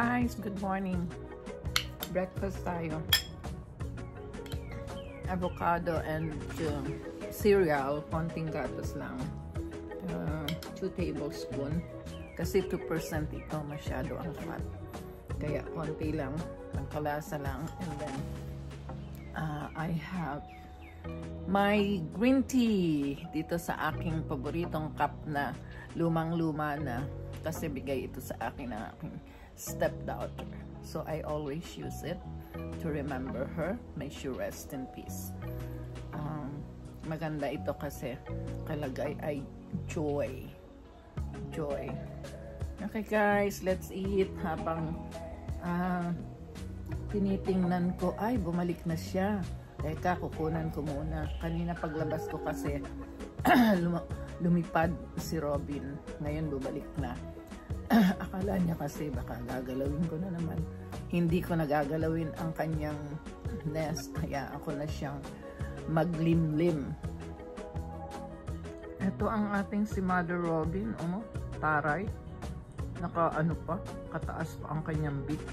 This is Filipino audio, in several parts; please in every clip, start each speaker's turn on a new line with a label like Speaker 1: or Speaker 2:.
Speaker 1: guys, good morning. Breakfast tayo. Avocado and cereal, konting gatas lang. 2 tablespoon. Kasi 2% ito masyado ang fat. Kaya konti lang, pangkalasa lang. And then I have my green tea dito sa aking paboritong cup na lumang-luma na, kasi bigay ito sa akin ng aking stepdaughter. So I always use it to remember her. May she rest in peace. Maganda ito kasi kalagay ay joy. Joy. Okay guys, let's eat. Habang tinitingnan ko, ay bumalik na siya. Teka, kukunan ko muna. Kanina paglabas ko kasi lumipad si Robin. Ngayon bumalik na. Akala niya kasi baka gagalawin ko na naman. Hindi ko nagagalawin ang kanyang nest. Kaya ako na siyang maglimlim. Ito ang ating si Mother Robin. Taray. Naka-ano pa. Kataas pa ang kanyang beak.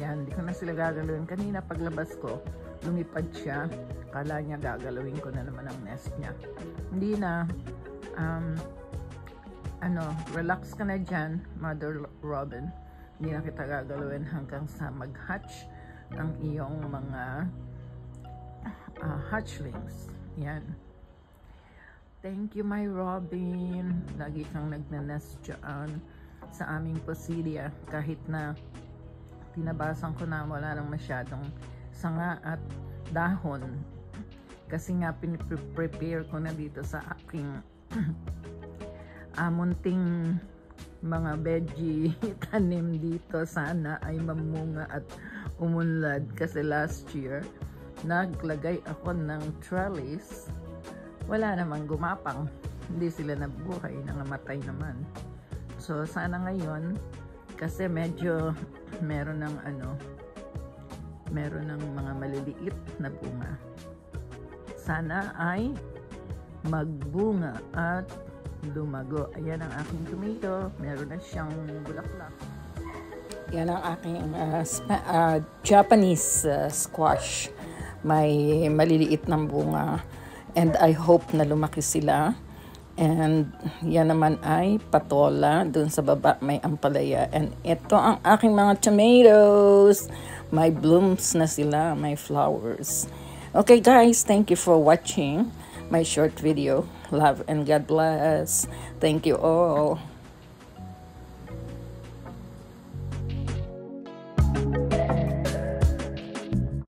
Speaker 1: Yan. Hindi ko na sila gagalawin. Kanina paglabas ko, lumipad siya. Akala niya gagalawin ko na naman ang nest niya. Hindi na. Relax ka na dyan, Mother Robin. Hindi na kita gagalawin hanggang sa mag-hatch ang iyong mga hatchlings. Yan. Thank you, my Robin. Lagi kang nagnanest dyan sa aming posilya. Kahit na tinabasan ko na wala nang masyadong sanga at dahon. Kasi nga piniprepare ko na dito sa aking munting mga veggie tanim dito. Sana ay mamunga at umunlad, kasi last year naglagay ako ng trellis, wala namang gumapang, hindi sila nabuhay, nangamatay naman. So sana ngayon, kasi medyo meron ng mga maliliit na bunga, sana ay magbunga at lumago. Ayan ang aking tomato. Meron na siyang bulaklak. Yan ang aking Japanese squash. May maliliit ng bunga. And I hope na lumaki sila. And yan naman ay patola. Doon sa baba may ampalaya. And ito ang aking mga tomatoes. May blooms na sila. May flowers. Okay guys, thank you for watching my short video. Love and God bless. Thank you all.